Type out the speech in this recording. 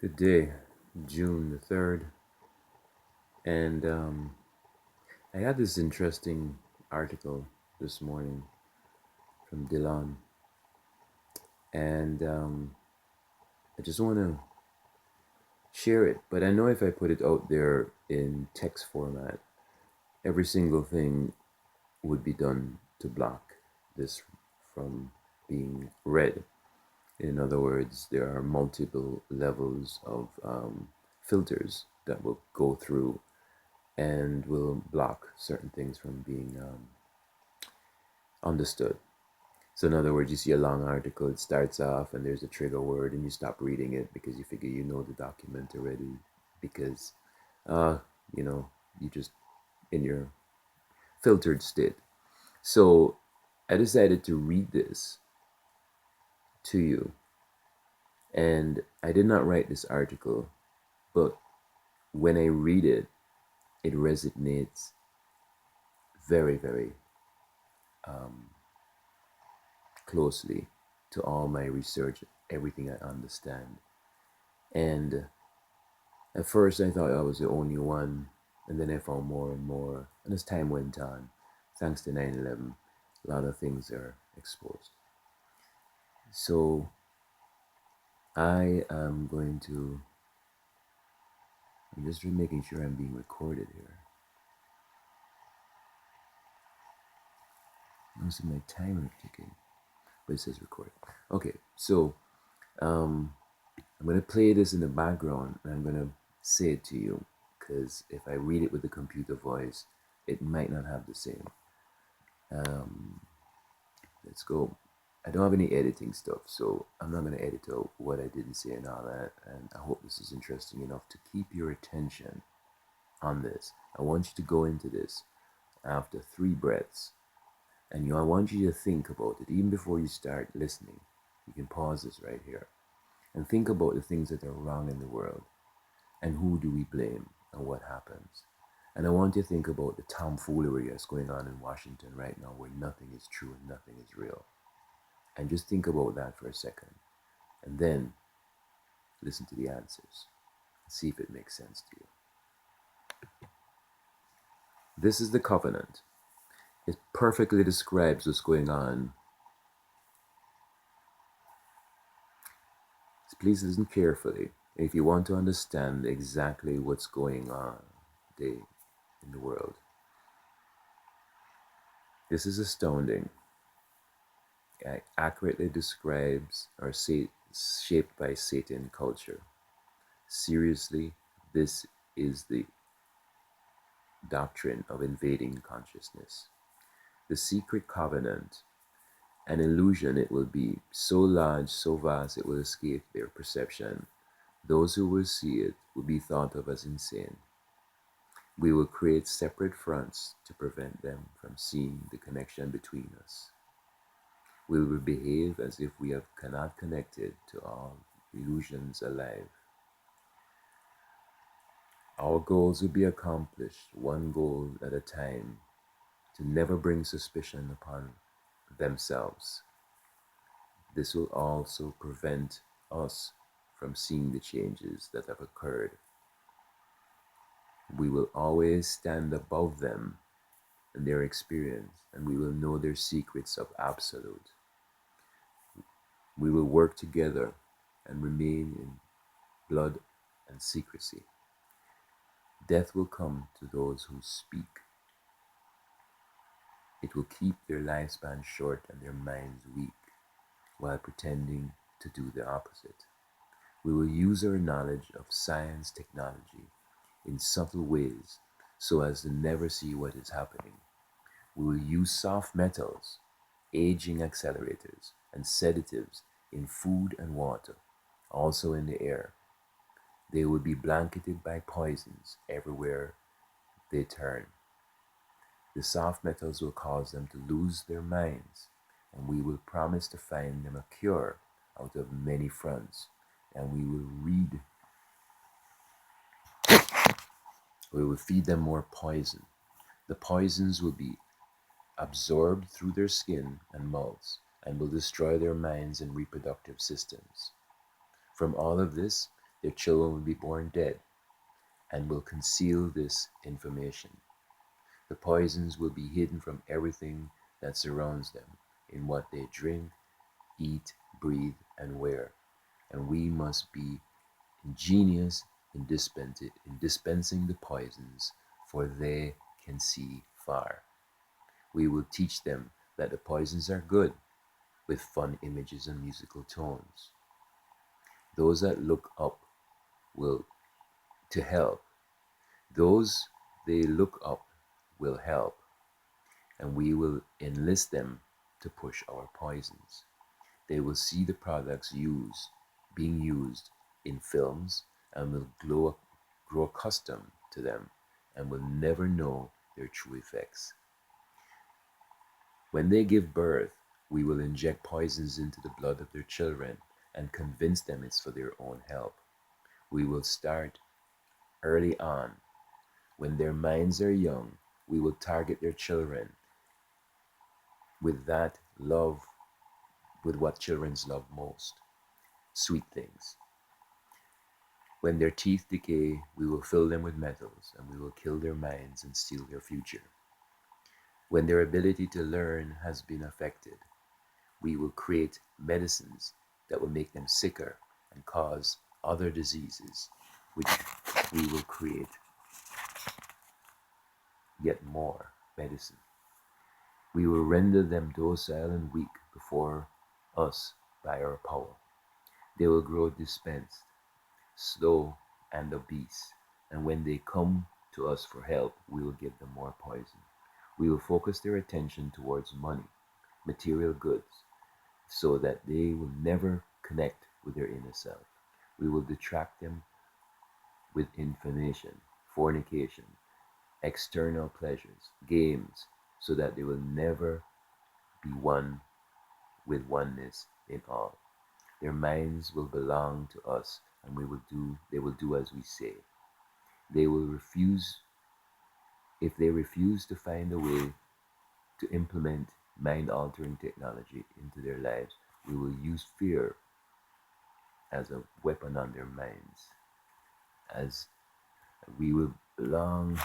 Good day, June the 3rd. And I had this interesting article this morning from Dylan. And I just want to share it. But I know if I put it out there in text format, every single thing would be done to block this from being read. In other words, there are multiple levels of filters that will go through and will block certain things from being understood. So, in other words, you see a long article, it starts off and there's a trigger word, and you stop reading it because you figure you know the document already, because, uh, you know, you just in your filtered state. So, I decided to read this to you, and I did not write this article, but when I read it, it resonates very, very um, closely to all my research, everything I understand. And at first, I thought I was the only one, and then I found more and more. And as time went on, thanks to 9/11, a lot of things are exposed. So I am going to, I'm just making sure I'm being recorded here. I see my timer ticking, but it says record. Okay, so um, I'm going to play this in the background, and I'm going to say it to you, because if I read it with the computer voice, it might not have the same. Um, let's go. I don't have any editing stuff, so I'm not going to edit out what I didn't say and all that. And I hope this is interesting enough to keep your attention on this. I want you to go into this after 3 breaths, and I want you to think about it even before you start listening. You can pause this right here and think about the things that are wrong in the world, and who do we blame and what happens. And I want you to think about the tomfoolery that's going on in Washington right now, where nothing is true and nothing is real. And just think about that for a second. And then listen to the answers. See if it makes sense to you. This is the covenant. It perfectly describes what's going on. So please listen carefully if you want to understand exactly what's going on today in the world. This is astounding. It accurately describes or shaped by Satan culture. Seriously, this is the doctrine of invading consciousness. The secret covenant, an illusion it will be, so large, so vast it will escape their perception. Those who will see it will be thought of as insane. We will create separate fronts to prevent them from seeing the connection between us. We will behave as if we have cannot connected to all illusions alive. Our goals will be accomplished one goal at a time, to never bring suspicion upon themselves. This will also prevent us from seeing the changes that have occurred. We will always stand above them and their experience, and we will know their secrets of absolute. We will work together and remain in blood and secrecy. Death will come to those who speak. It will keep their lifespan short and their minds weak, while pretending to do the opposite. We will use our knowledge of science technology in subtle ways so as to never see what is happening. We will use soft metals, aging accelerators, and sedatives in food and water, also in the air. They will be blanketed by poisons everywhere they turn. The soft metals will cause them to lose their minds, and we will promise to find them a cure out of many fronts, and we will feed them more poison. The poisons will be absorbed through their skin and mouths and will destroy their minds and reproductive systems. From all of this, Their children will be born dead and will conceal this information. The poisons will be hidden from everything that surrounds them, in what they drink, eat, breathe, and wear. And we must be ingenious in dispensing the poisons, for they can see far. We will teach them that the poisons are good, with fun images and musical tones. Those that look up will to help. Those they look up will help, and we will enlist them to push our poisons. They will see the products being used in films and will grow accustomed to them and will never know their true effects. When they give birth, we will inject poisons into the blood of their children and convince them it's for their own help. We will start early on. When their minds are young, we will target their children with that love, with what children love most, sweet things. When their teeth decay, we will fill them with metals, and we will kill their minds and steal their future. When their ability to learn has been affected, we will create medicines that will make them sicker and cause other diseases, which we will create yet more medicine. We will render them docile and weak before us by our power. They will grow dispensed, slow, and obese, and when they come to us for help, we will give them more poison. We will focus their attention towards money, material goods, so that they will never connect with their inner self. We will detract them with information, fornication, external pleasures, games, so that they will never be one with oneness in all. Their minds will belong to us, and they will do as we say. They will refuse If they refuse to find a way to implement mind altering technology into their lives, we will use fear as a weapon on their minds, as we will belong